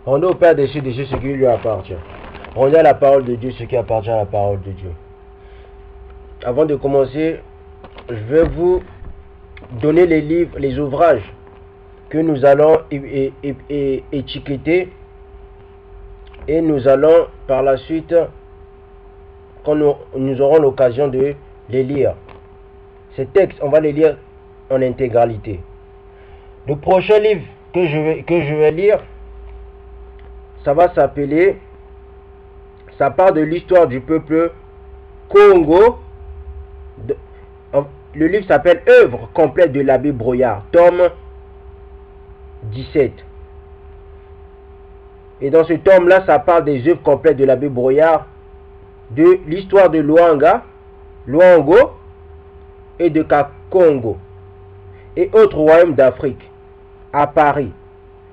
Rendez au Père des cieux ce qui lui appartient. Rendez à la parole de Dieu ce qui appartient à la parole de Dieu. Avant de commencer, je vais vous donner les livres, les ouvrages que nous allons étiqueter et nous allons par la suite, quand nous aurons l'occasion de les lire. Ces textes, on va les lire en intégralité. Le prochain livre que je vais lire, ça va s'appeler, ça part de l'histoire du peuple Congo. Le livre s'appelle Œuvre complète de l'abbé Breuillard, tome 17. Et dans ce tome-là, ça parle des œuvres complètes de l'abbé Breuillard, de l'histoire de Luango et de Kakongo et autres royaumes d'Afrique, à Paris,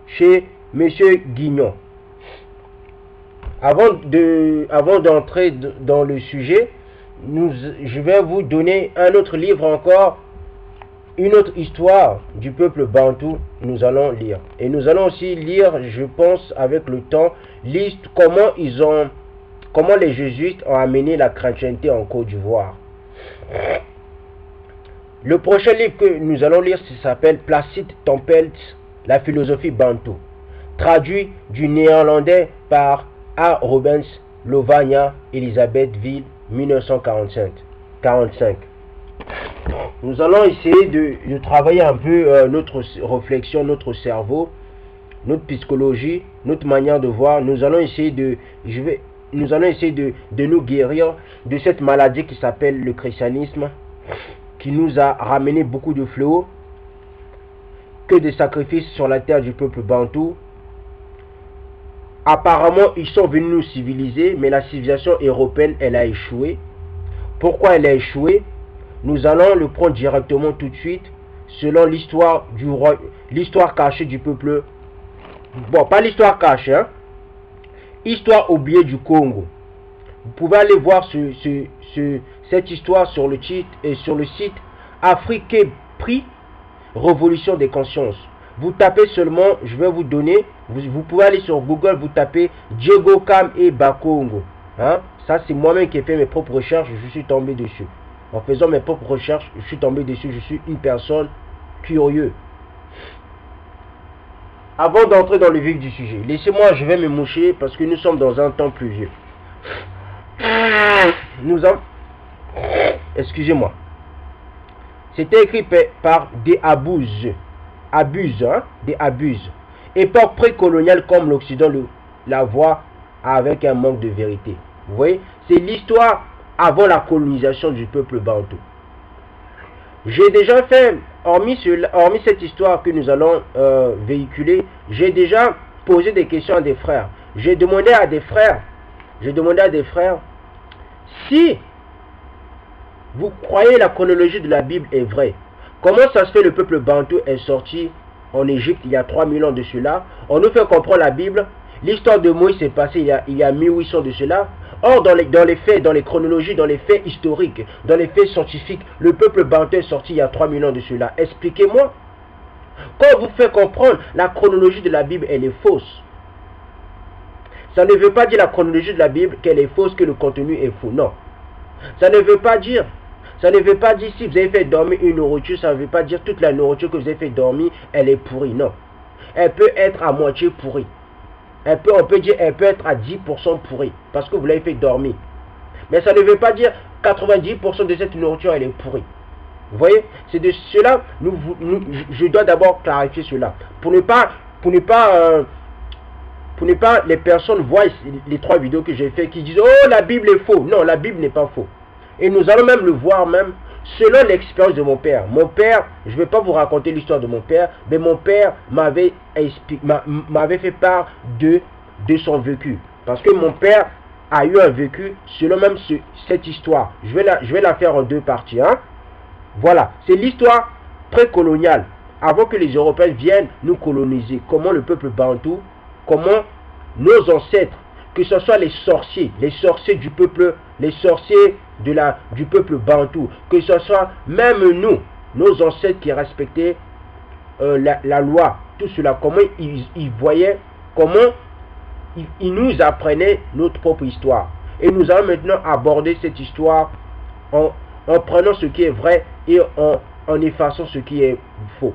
chez M. Guignon. Avant d'entrer dans le sujet, je vais vous donner un autre livre encore, une autre histoire du peuple bantou. Nous allons lire. Et nous allons aussi lire, je pense, avec le temps, comment les jésuites ont amené la chrétienté en Côte d'Ivoire. Le prochain livre que nous allons lire s'appelle Placide Tempelt, la philosophie bantou, traduit du néerlandais par A. Rubens, Lovagna, Elisabethville, 1945. Nous allons essayer de travailler un peu notre réflexion, notre cerveau, notre psychologie, notre manière de voir. Nous allons essayer de nous guérir de cette maladie qui s'appelle le christianisme, qui nous a ramené beaucoup de fléaux, que des sacrifices sur la terre du peuple bantou. Apparemment, ils sont venus nous civiliser, mais la civilisation européenne, elle a échoué. Pourquoi elle a échoué? Nous allons le prendre directement tout de suite, selon l'histoire cachée du peuple. Bon, pas l'histoire cachée, hein. Histoire oubliée du Congo. Vous pouvez aller voir cette histoire sur le site Afrique Prix Révolution des consciences. Vous tapez seulement, je vais vous donner, vous pouvez aller sur Google, vous tapez Diego Cam et Bakongo. Hein? Ça, c'est moi-même qui ai fait mes propres recherches, je suis tombé dessus. En faisant mes propres recherches, je suis tombé dessus, je suis une personne curieuse. Avant d'entrer dans le vif du sujet, laissez-moi, je vais me moucher parce que nous sommes dans un temps pluvieux. Excusez-moi. C'était écrit par des abuses. Des abuses. Époque précoloniale comme l'Occident la voit avec un manque de vérité. Vous voyez, c'est l'histoire avant la colonisation du peuple bantou. J'ai déjà fait, hormis cette histoire que nous allons véhiculer, j'ai déjà posé des questions à des frères. J'ai demandé à des frères, si vous croyez la chronologie de la Bible est vraie, comment ça se fait le peuple bantou est sorti en Égypte il y a 3000 ans de cela? On nous fait comprendre la Bible. L'histoire de Moïse s'est passée il y a 1800 de cela. Or, dans les faits, dans les chronologies, dans les faits historiques, dans les faits scientifiques, le peuple bantou est sorti il y a 3000 ans de cela. Expliquez-moi. Quand vous faites comprendre la chronologie de la Bible, elle est fausse. Ça ne veut pas dire la chronologie de la Bible qu'elle est fausse, que le contenu est faux. Non. Ça ne veut pas dire si vous avez fait dormir une nourriture, ça ne veut pas dire toute la nourriture que vous avez fait dormir, elle est pourrie. Non. Elle peut être à moitié pourrie. On peut dire elle peut être à 10% pourrie parce que vous l'avez fait dormir. Mais ça ne veut pas dire 90% de cette nourriture elle est pourrie. Vous voyez, c'est de cela, je dois d'abord clarifier cela. Pour ne pas les personnes voient les 3 vidéos que j'ai fait qui disent oh la Bible est faux. Non, la Bible n'est pas faux. Et nous allons même le voir même selon l'expérience de mon père. Mon père, je ne vais pas vous raconter l'histoire de mon père, mais mon père m'avait fait part de son vécu. Parce que mon père a eu un vécu selon même cette histoire. Je vais la faire en 2 parties. Hein? Voilà, c'est l'histoire précoloniale. Avant que les Européens viennent nous coloniser. Comment le peuple bantou, comment nos ancêtres, que ce soit les sorciers du peuple, les sorciers du peuple bantou, que ce soit même nous, nos ancêtres qui respectaient la loi, tout cela, comment ils voyaient, comment il nous apprenait notre propre histoire. Et nous allons maintenant aborder cette histoire en prenant ce qui est vrai et en effaçant ce qui est faux.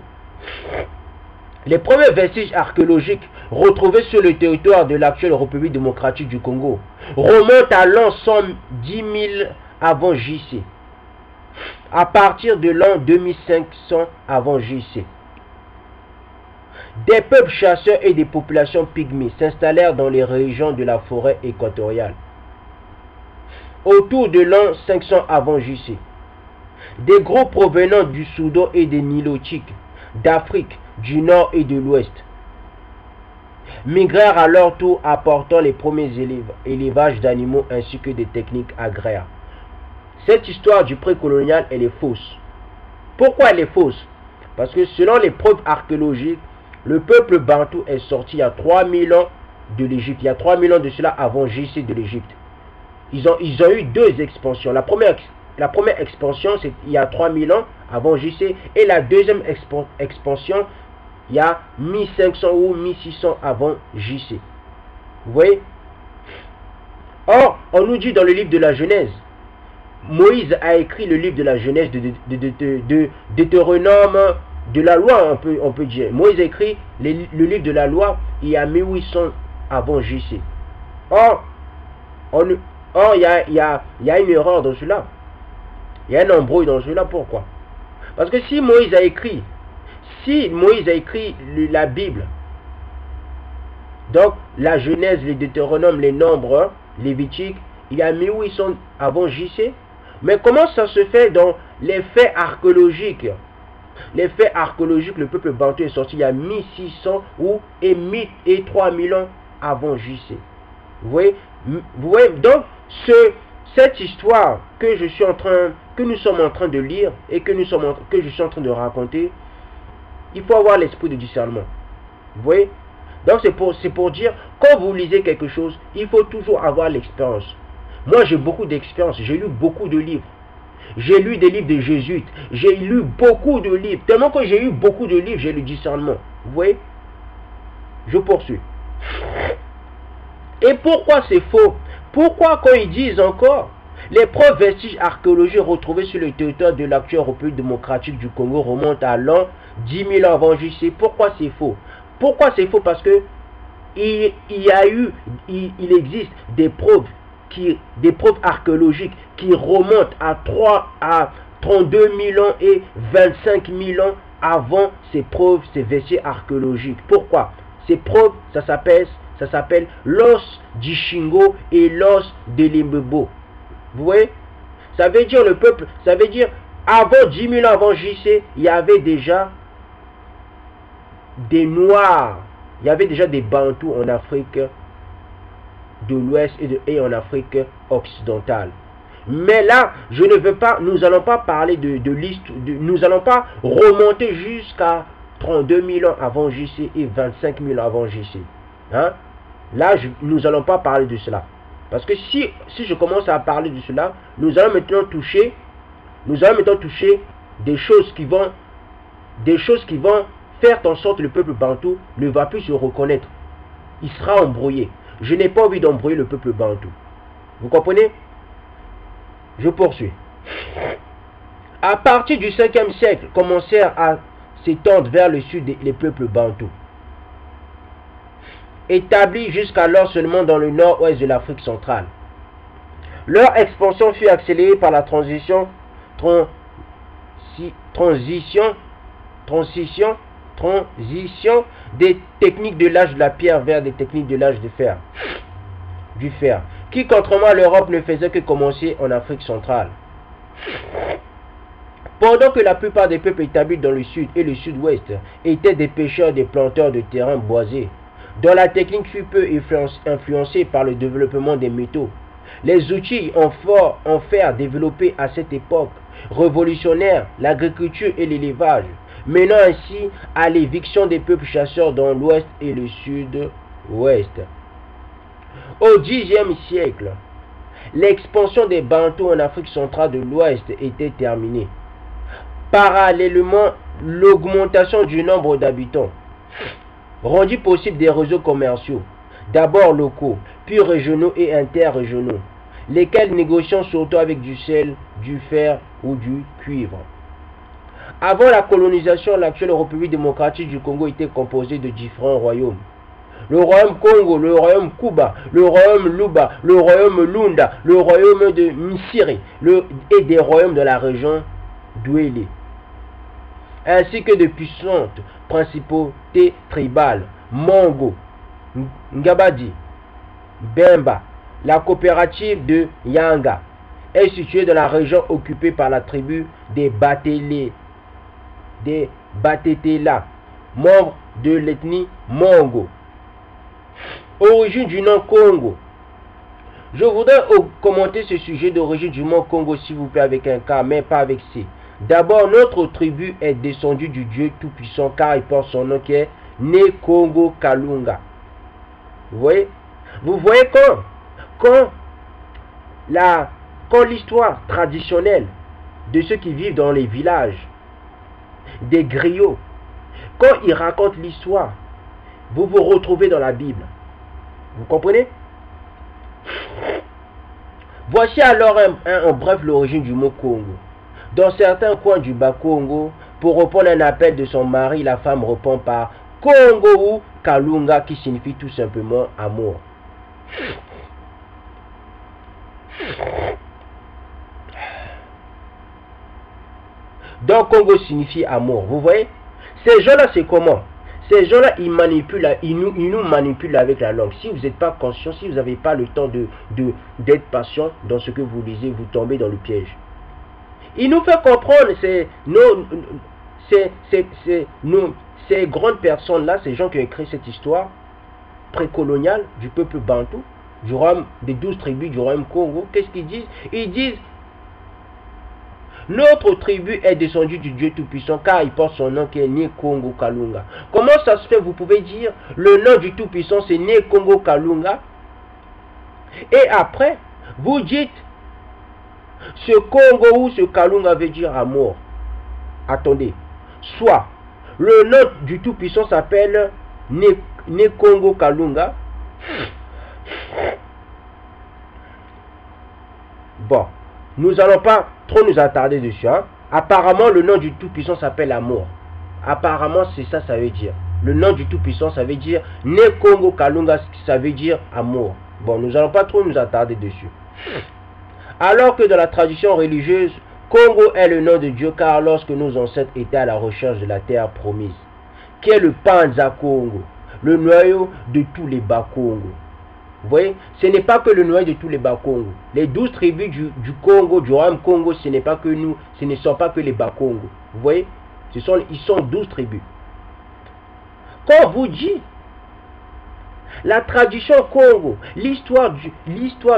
Les premiers vestiges archéologiques retrouvés sur le territoire de l'actuelle République démocratique du Congo remontent à l'an 110 000 avant JC, à partir de l'an 2500 avant JC. Des peuples chasseurs et des populations pygmées s'installèrent dans les régions de la forêt équatoriale. Autour de l'an 500 avant JC, des groupes provenant du Soudan et des Nilotiques, d'Afrique, du Nord et de l'Ouest, migrèrent à leur tour apportant les premiers élevages d'animaux ainsi que des techniques agraires. Cette histoire du précolonial, elle est fausse. Pourquoi elle est fausse? Parce que selon les preuves archéologiques, le peuple bantou est sorti il y a 3000 ans de l'Égypte. Il y a 3000 ans de cela avant JC de l'Égypte. Ils ont eu deux expansions. La première expansion, c'est il y a 3000 ans avant JC. Et la deuxième expansion, il y a 1500 ou 1600 avant JC. Vous voyez? Or, on nous dit dans le livre de la Genèse, Moïse a écrit le livre de la Genèse de Deutéronome, de la loi, on peut dire. Moïse a écrit le livre de la loi il y a 1800 avant JC. Or, il y a une erreur dans cela. Il y a un embrouille dans cela. Pourquoi? Parce que si Moïse a écrit la Bible, donc la Genèse, les Deutéronomes, les Nombres, Lévitique, il y a 1800 avant JC. Mais comment ça se fait dans les faits archéologiques? Les faits archéologiques, le peuple bantou est sorti il y a 1600 et 3000 ans avant JC. Vous voyez? Donc, cette histoire que nous sommes en train de lire et que je suis en train de raconter, il faut avoir l'esprit de discernement. Vous voyez? Donc c'est pour dire, quand vous lisez quelque chose, il faut toujours avoir l'expérience. Moi j'ai beaucoup d'expérience, j'ai lu beaucoup de livres. J'ai lu des livres de jésuites, j'ai lu beaucoup de livres. Tellement que j'ai eu beaucoup de livres, j'ai le discernement. Vous voyez? Je poursuis. Et pourquoi c'est faux? Pourquoi quand ils disent encore les preuves vestiges archéologiques retrouvés sur le territoire de l'actuelle République démocratique du Congo remontent à l'an 10 000 avant JC? Pourquoi c'est faux? Pourquoi c'est faux? Parce que il existe des preuves archéologiques qui remontent à 32 000 ans et 25 000 ans avant ces preuves, ces vestiges archéologiques. Pourquoi? Ces preuves, ça s'appelle l'os d'Ishingo et l'os de Limbebo. Vous voyez? Ça veut dire le peuple, ça veut dire avant 10 000 ans avant JC, il y avait déjà des Noirs, il y avait déjà des Bantous en Afrique de l'Ouest et en Afrique occidentale. Mais là, nous n'allons pas parler de liste, nous n'allons pas remonter jusqu'à 32 000 ans avant JC et 25 000 ans avant JC. Hein? Là, nous n'allons pas parler de cela. Parce que si je commence à parler de cela, nous allons maintenant toucher des choses qui vont faire en sorte que le peuple bantou ne va plus se reconnaître. Il sera embrouillé. Je n'ai pas envie d'embrouiller le peuple bantou. Vous comprenez? Je poursuis. À partir du 5e siècle, commencèrent à s'étendre vers le sud les peuples bantous, établis jusqu'alors seulement dans le nord-ouest de l'Afrique centrale. Leur expansion fut accélérée par la transition des techniques de l'âge de la pierre vers des techniques de l'âge du fer, qui contrairement à l'Europe ne faisait que commencer en Afrique centrale. Pendant que la plupart des peuples établis dans le sud et le sud-ouest étaient des pêcheurs, des planteurs de terrains boisés, dont la technique fut peu influencée par le développement des métaux, les outils en fer développés à cette époque révolutionnaire l'agriculture et l'élevage, menant ainsi à l'éviction des peuples chasseurs dans l'ouest et le sud-ouest. Au Xe siècle, l'expansion des Bantous en Afrique centrale de l'Ouest était terminée. Parallèlement, l'augmentation du nombre d'habitants rendit possible des réseaux commerciaux, d'abord locaux, puis régionaux et interrégionaux, lesquels négocient surtout avec du sel, du fer ou du cuivre. Avant la colonisation, l'actuelle République démocratique du Congo était composée de différents royaumes. Le royaume Congo, le royaume Kuba, le royaume Luba, le royaume Lunda, le royaume de Misiri et des royaumes de la région d'Ouélé, ainsi que de puissantes principautés tribales, Mongo, Ngabadi, Bemba. La coopérative de Yanga est située dans la région occupée par la tribu des Batetela, membres de l'ethnie Mongo. Origine du nom Congo. Je voudrais commenter ce sujet d'origine du nom Congo, s'il vous plaît, avec un K, mais pas avec C. D'abord, notre tribu est descendue du Dieu Tout-Puissant, car il porte son nom qui est Né Congo Kalunga. Vous voyez quand l'histoire traditionnelle de ceux qui vivent dans les villages, des griots, quand ils racontent l'histoire, vous vous retrouvez dans la Bible. Vous comprenez? Voici alors en bref l'origine du mot Congo. Dans certains coins du Bas-Congo, pour répondre à un appel de son mari, la femme répond par Congo ou Kalunga, qui signifie tout simplement amour. Donc Congo signifie amour. Vous voyez? Ces gens-là, c'est comment? Ces gens-là, ils nous manipulent avec la langue. Si vous n'êtes pas conscient, si vous n'avez pas le temps d'être patient dans ce que vous lisez, vous tombez dans le piège. Il nous fait comprendre ces grandes personnes-là, ces gens qui ont écrit cette histoire précoloniale du peuple bantou, du royaume des 12 tribus du royaume Congo. Qu'est-ce qu'ils disent? Ils disent: notre tribu est descendue du Dieu Tout-Puissant, car il porte son nom qui est Né Congo Kalunga. Comment ça se fait? Vous pouvez dire le nom du Tout-Puissant c'est Né Congo Kalunga, et après vous dites ce Congo ou ce Kalunga veut dire amour. Attendez, soit le nom du Tout-Puissant s'appelle Né Congo Kalunga. Bon, nous n'allons pas trop nous attarder dessus. Apparemment, le nom du Tout-Puissant s'appelle amour. Apparemment, c'est ça, ça veut dire. Le nom du Tout-Puissant, ça veut dire Né Congo Kalunga, ça veut dire amour. Bon, nous n'allons pas trop nous attarder dessus. Alors que dans la tradition religieuse, Congo est le nom de Dieu, car lorsque nos ancêtres étaient à la recherche de la terre promise, qui est le Panza Congo, le noyau de tous les Bas-Congo. Vous voyez, ce n'est pas que le noyau de tous les Bas-Congo. Les 12 tribus du Congo, du royaume Congo, ce n'est pas que nous, ce ne sont pas que les Bas-Congo. Vous voyez, ils sont 12 tribus. Quand on vous dit la tradition Congo, l'histoire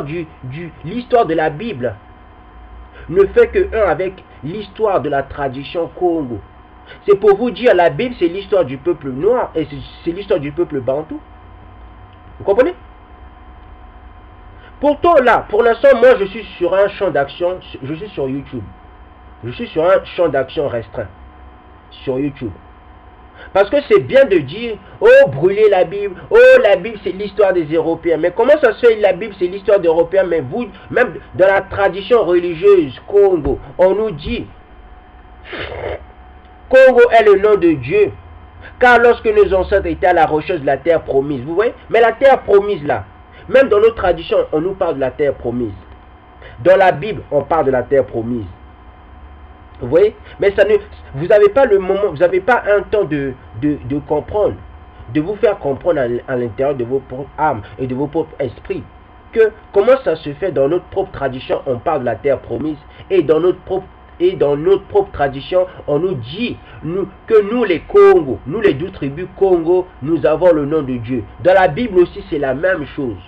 de la Bible ne fait que un avec l'histoire de la tradition Congo. C'est pour vous dire, la Bible c'est l'histoire du peuple noir et c'est l'histoire du peuple bantou. Vous comprenez? Pourtant là, pour l'instant, moi je suis sur un champ d'action, je suis sur YouTube. Je suis sur un champ d'action restreint sur YouTube. Parce que c'est bien de dire, oh brûler la Bible, oh la Bible c'est l'histoire des Européens. Mais comment ça se fait la Bible c'est l'histoire des Européens? Mais vous, même dans la tradition religieuse Congo, on nous dit, Congo est le nom de Dieu. Car lorsque nos ancêtres étaient à la recherche de la terre promise, vous voyez, mais la terre promise là, même dans nos traditions, on nous parle de la terre promise. Dans la Bible, on parle de la terre promise. Vous voyez? Mais ça ne, vous n'avez pas le moment, vous n'avez pas un temps de comprendre, de vous faire comprendre à l'intérieur de vos propres âmes et de vos propres esprits, que comment ça se fait dans notre propre tradition, on parle de la terre promise, et dans notre propre tradition, on nous dit que nous les Congo, nous les 12 tribus Congo, nous avons le nom de Dieu. Dans la Bible aussi, c'est la même chose.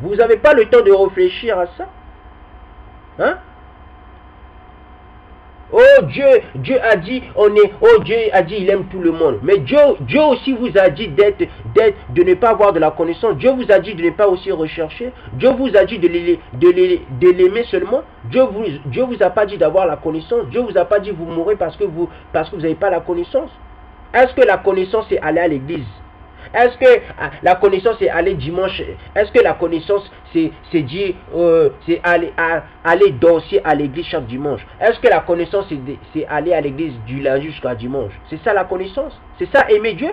Vous n'avez pas le temps de réfléchir à ça? Hein? Oh Dieu a dit, Dieu a dit, il aime tout le monde. Mais Dieu aussi vous a dit de ne pas avoir de la connaissance. Dieu vous a dit de ne pas aussi rechercher. Dieu vous a dit de l'aimer seulement. Dieu vous a pas dit d'avoir la connaissance. Dieu vous a pas dit vous mourrez parce que vous n'avez pas la connaissance. Est-ce que la connaissance c'est aller à l'église? Est-ce que la connaissance c'est aller dimanche? Est-ce que la connaissance c'est dire c'est aller danser à l'église chaque dimanche? Est-ce que la connaissance c'est aller à l'église du lundi jusqu'à dimanche? C'est ça la connaissance? C'est ça aimer Dieu?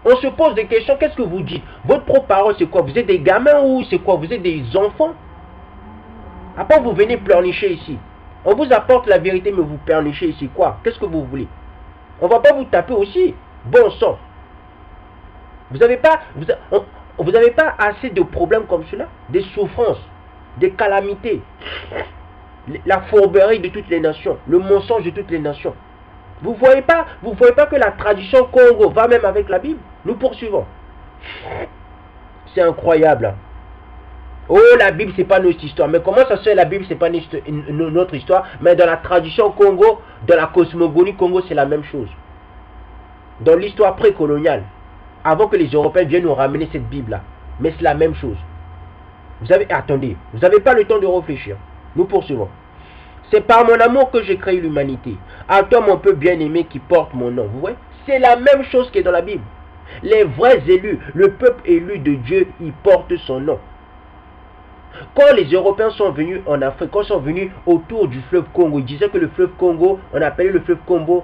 On se pose des questions. Qu'est-ce que vous dites? Votre propre parole c'est quoi? Vous êtes des gamins ou c'est quoi? Vous êtes des enfants? Après vous venez pleurnicher ici. On vous apporte la vérité mais vous pleurnichez ici quoi? Qu'est-ce que vous voulez? On va pas vous taper aussi. Bon sang. Vous n'avez pas assez de problèmes comme cela? Des souffrances, des calamités, la fourberie de toutes les nations, le mensonge de toutes les nations. Vous voyez pas que la tradition Congo va même avec la Bible? Nous poursuivons. C'est incroyable. Oh, la Bible, c'est pas notre histoire. Mais comment ça se fait la Bible, c'est pas notre histoire? Mais dans la tradition Congo, dans la cosmogonie Congo, c'est la même chose. Dans l'histoire précoloniale, avant que les Européens viennent nous ramener cette Bible-là. Mais c'est la même chose. Attendez, vous n'avez pas le temps de réfléchir. Nous poursuivons. C'est par mon amour que j'ai créé l'humanité. À toi, mon peuple bien-aimé qui porte mon nom. Vous voyez? C'est la même chose qui est dans la Bible. Les vrais élus, le peuple élu de Dieu, il porte son nom. Quand les Européens sont venus en Afrique, quand ils sont venus autour du fleuve Congo, ils disaient que le fleuve Congo, on appelait le fleuve Congo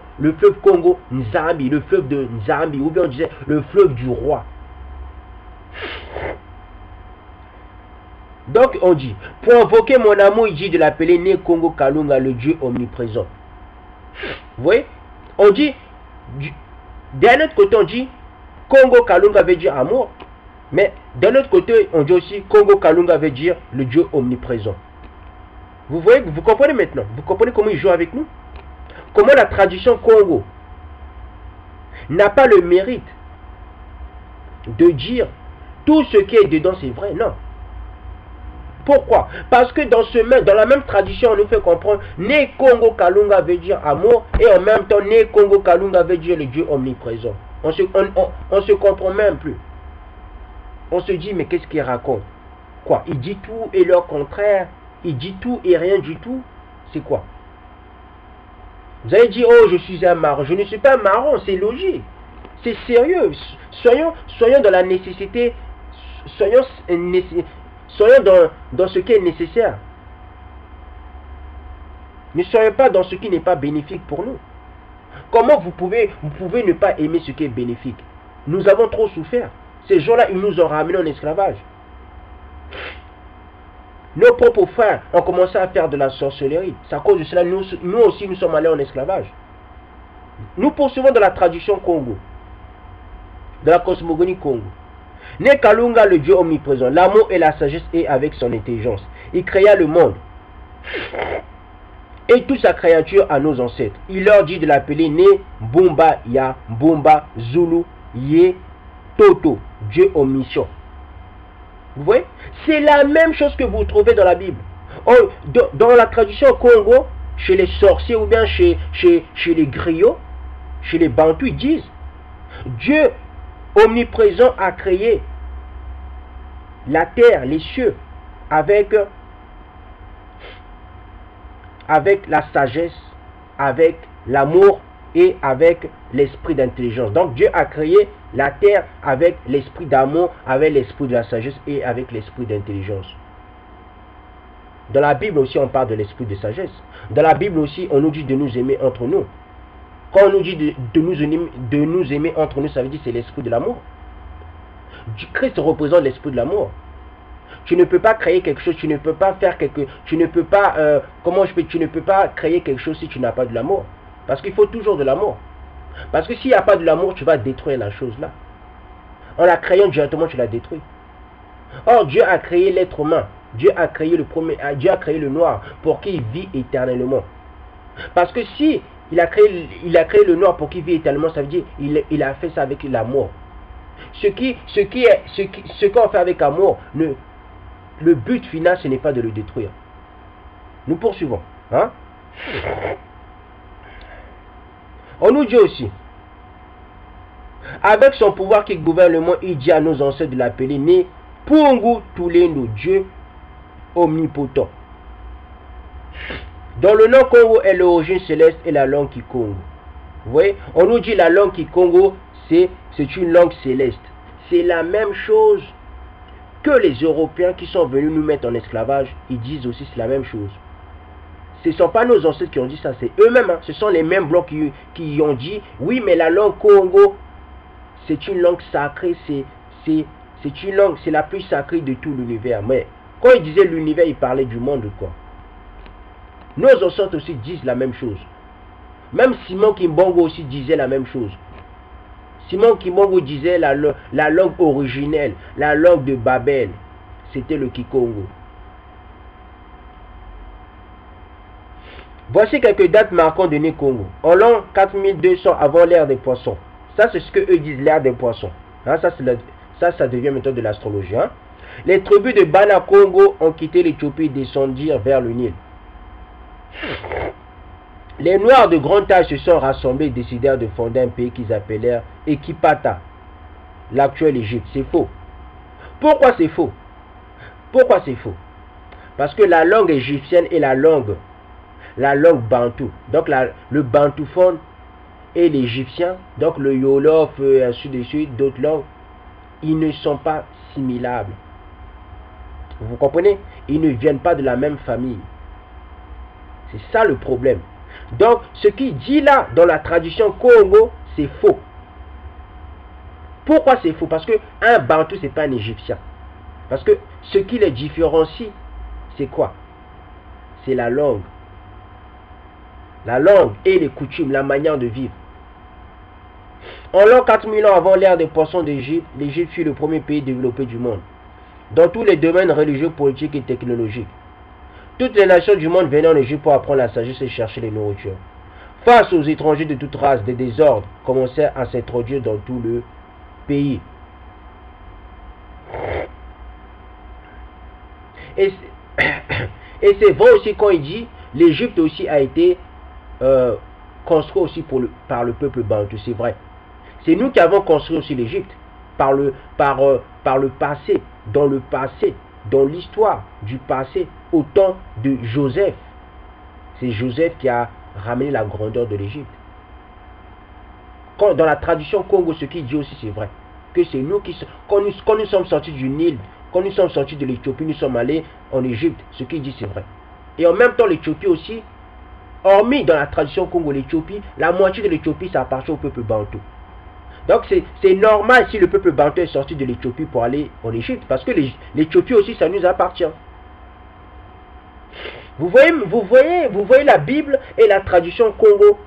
Nzambi, le fleuve de Nzambi, ou bien on disait le fleuve du roi. Donc on dit, pour invoquer mon amour, il dit de l'appeler Né Congo Kalunga, le Dieu omniprésent. Vous voyez? On dit, d'un autre côté on dit, Congo Kalunga veut dire amour. Mais d'un autre côté, on dit aussi Congo Kalunga veut dire le Dieu omniprésent. Vous voyez, vous comprenez maintenant? Vous comprenez comment il joue avec nous? Comment la tradition Congo n'a pas le mérite de dire tout ce qui est dedans c'est vrai? Non. Pourquoi? Parce que dans la même tradition, on nous fait comprendre Né Congo Kalunga veut dire amour et en même temps Né Congo Kalunga veut dire le Dieu omniprésent. On se comprend même plus. On se dit, mais qu'est-ce qu'il raconte? Quoi? Il dit tout et leur contraire. Il dit tout et rien du tout. C'est quoi? Vous allez dire, oh, je suis un marron. Je ne suis pas un marron, c'est logique. C'est sérieux. Soyons dans la nécessité. Soyons dans ce qui est nécessaire. Ne soyons pas dans ce qui n'est pas bénéfique pour nous. Comment vous pouvez ne pas aimer ce qui est bénéfique? Nous avons trop souffert. Ces gens-là, ils nous ont ramenés en esclavage. Nos propres frères ont commencé à faire de la sorcellerie. C'est à cause de cela, nous aussi, nous sommes allés en esclavage. Nous poursuivons dans la tradition Congo, de la cosmogonie Congo. Né Kalunga, le Dieu omniprésent, l'amour et la sagesse et avec son intelligence. Il créa le monde et toute sa créature à nos ancêtres. Il leur dit de l'appeler Né Bumba Ya Bumba Zulu Ye Toto, Dieu omniscient. Vous voyez? C'est la même chose que vous trouvez dans la Bible. Dans la tradition Congo, chez les sorciers ou bien chez les griots, chez les bantous, ils disent Dieu omniprésent a créé la terre, les cieux, avec la sagesse, avec l'amour et avec l'esprit d'intelligence. Donc Dieu a créé la terre avec l'esprit d'amour, avec l'esprit de la sagesse et avec l'esprit d'intelligence. Dans la Bible aussi on parle de l'esprit de sagesse. Dans la Bible aussi on nous dit de nous aimer entre nous. Quand on nous dit de nous aimer entre nous, ça veut dire c'est l'esprit de l'amour. Christ représente l'esprit de l'amour. Tu ne peux pas créer quelque chose, tu ne peux pas faire quelque chose, tu ne peux pas tu ne peux pas créer quelque chose si tu n'as pas de l'amour. Parce qu'il faut toujours de l'amour. Parce que s'il n'y a pas de l'amour, tu vas détruire la chose là. En la créant directement, tu la détruis. Or, Dieu a créé l'être humain. Dieu a créé le noir pour qu'il vit éternellement. Parce que si il a créé le noir pour qu'il vit éternellement, ça veut dire il a fait ça avec l'amour. Ce qu'on fait avec amour, le but final, ce n'est pas de le détruire. Nous poursuivons. Hein? On nous dit aussi, avec son pouvoir qui gouverne le monde, il dit à nos ancêtres de l'appeler Né Pungu Tulendo, Dieu omnipotent. Dans le nom Congo est l'origine céleste et la langue Kikongo. Vous voyez, on nous dit la langue Kikongo, c'est une langue céleste. C'est la même chose que les Européens qui sont venus nous mettre en esclavage. Ils disent aussi c'est la même chose. Ce ne sont pas nos ancêtres qui ont dit ça, c'est eux-mêmes. Hein. Ce sont les mêmes blancs qui ont dit, oui, mais la langue Congo, c'est une langue sacrée, c'est une langue, c'est la plus sacrée de tout l'univers. Mais quand ils disaient l'univers, ils parlaient du monde, quoi. Nos ancêtres aussi disent la même chose. Même Simon Kimbongo aussi disait la même chose. Simon Kimbongo disait la langue originelle, la langue de Babel, c'était le Kikongo. Voici quelques dates marquantes de Né Congo. En l'an 4200 avant l'ère des poissons. Ça, c'est ce que eux disent, l'ère des poissons. Hein, ça devient maintenant de l'astrologie. Hein. Les tribus de Bana Congo ont quitté l'Éthiopie et descendirent vers le Nil. Les Noirs de grande taille se sont rassemblés et décidèrent de fonder un pays qu'ils appelèrent Ekipata, l'actuelle Égypte. C'est faux. Pourquoi c'est faux? Pourquoi c'est faux? Parce que la langue égyptienne est la langue bantou. Donc le bantouphone et l'égyptien, donc le yolof, ainsi de suite, d'autres langues, ils ne sont pas similables. Vous comprenez? Ils ne viennent pas de la même famille. C'est ça le problème. Donc, ce qu'il dit là, dans la tradition Congo, c'est faux. Pourquoi c'est faux? Parce que un bantou, ce n'est pas un égyptien. Parce que ce qui les différencie, c'est quoi? C'est la langue. La langue et les coutumes, la manière de vivre. En l'an 4000 ans avant l'ère des poissons d'Égypte, l'Égypte fut le premier pays développé du monde, dans tous les domaines religieux, politiques et technologiques. Toutes les nations du monde venaient en Égypte pour apprendre la sagesse et chercher les nourritures. Face aux étrangers de toute race, des désordres commençaient à s'introduire dans tout le pays. Et c'est vrai aussi quand il dit, l'Égypte aussi a été construit aussi par le peuple bantou, c'est vrai. C'est nous qui avons construit aussi l'Égypte par le passé, dans l'histoire du passé, au temps de Joseph. C'est Joseph qui a ramené la grandeur de l'Égypte. Dans la tradition Congo, ce qu'il dit aussi, c'est vrai. Que c'est nous qui, quand nous sommes sortis du Nil, quand nous sommes sortis de l'Éthiopie, nous sommes allés en Égypte. Ce qu'il dit, c'est vrai. Et en même temps, l'Éthiopie aussi, hormis dans la tradition Congo, l'Éthiopie, la moitié de l'Éthiopie, ça appartient au peuple bantou. Donc c'est normal si le peuple bantou est sorti de l'Éthiopie pour aller en Égypte, parce que l'Éthiopie aussi, ça nous appartient. Vous voyez la Bible et la tradition Congo,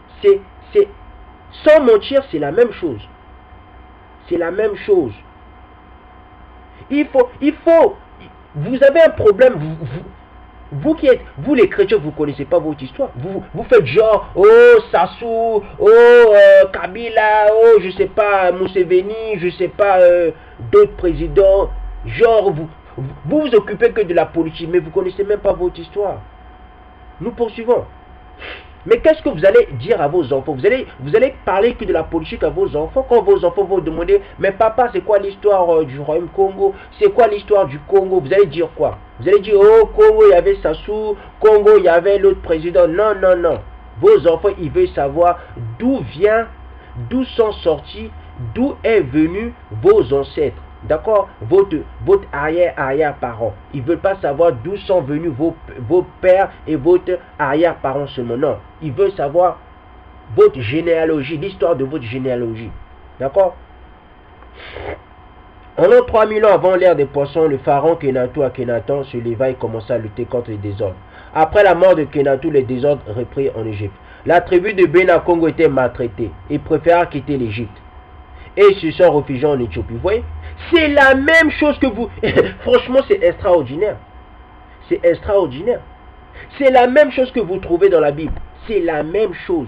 sans mentir, c'est la même chose. C'est la même chose. Vous avez un problème, vous les chrétiens, vous ne connaissez pas votre histoire. Vous faites genre, oh Sassou, oh Kabila, oh je sais pas, Museveni, je sais pas, d'autres présidents. Genre, vous occupez que de la politique, mais vous ne connaissez même pas votre histoire. Nous poursuivons. Mais qu'est-ce que vous allez dire à vos enfants? Vous allez parler que de la politique à vos enfants quand vos enfants vont demander, mais papa, c'est quoi l'histoire du royaume Congo? C'est quoi l'histoire du Congo? Vous allez dire quoi? Vous allez dire, oh, Congo, il y avait Sassou, Congo, il y avait l'autre président. Non, non, non. Vos enfants, ils veulent savoir d'où sont sortis, d'où est venu vos ancêtres. D'accord? Votre arrière-arrière-parent. Ils ne veulent pas savoir d'où sont venus vos pères et votre arrière-parent seulement. Non. Ils veulent savoir votre généalogie, l'histoire de votre généalogie. D'accord? En l'an 3000 ans avant l'ère des poissons, le pharaon Kenatou à Kenaton se leva et commença à lutter contre les désordres. Après la mort de Kenatou, les désordres reprirent en Égypte. La tribu de Bena Congo était maltraitée et préféra quitter l'Égypte. Et ils se sont réfugiés en Éthiopie. Vous voyez? C'est la même chose que vous. Franchement, c'est extraordinaire. C'est extraordinaire. C'est la même chose que vous trouvez dans la Bible. C'est la même chose.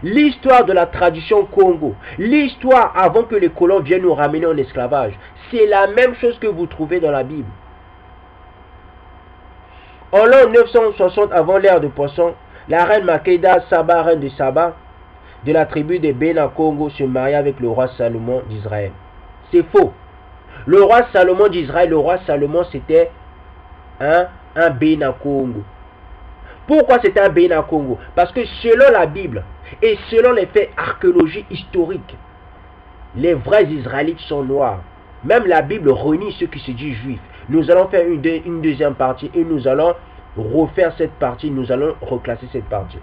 L'histoire de la tradition Congo, l'histoire avant que les colons viennent nous ramener en esclavage, c'est la même chose que vous trouvez dans la Bible. En l'an 960 avant l'ère de poisson, la reine Makeda Saba, reine de Saba, de la tribu des Bena Congo, se maria avec le roi Salomon d'Israël. C'est faux. Le roi Salomon d'Israël, le roi Salomon, c'était un Bena Congo. Pourquoi c'était un Bena Congo? Parce que selon la Bible et selon les faits archéologiques historiques, les vrais Israélites sont noirs. Même la Bible renie ceux qui se disent juifs. Nous allons faire une deuxième partie et nous allons refaire cette partie, nous allons reclasser cette partie.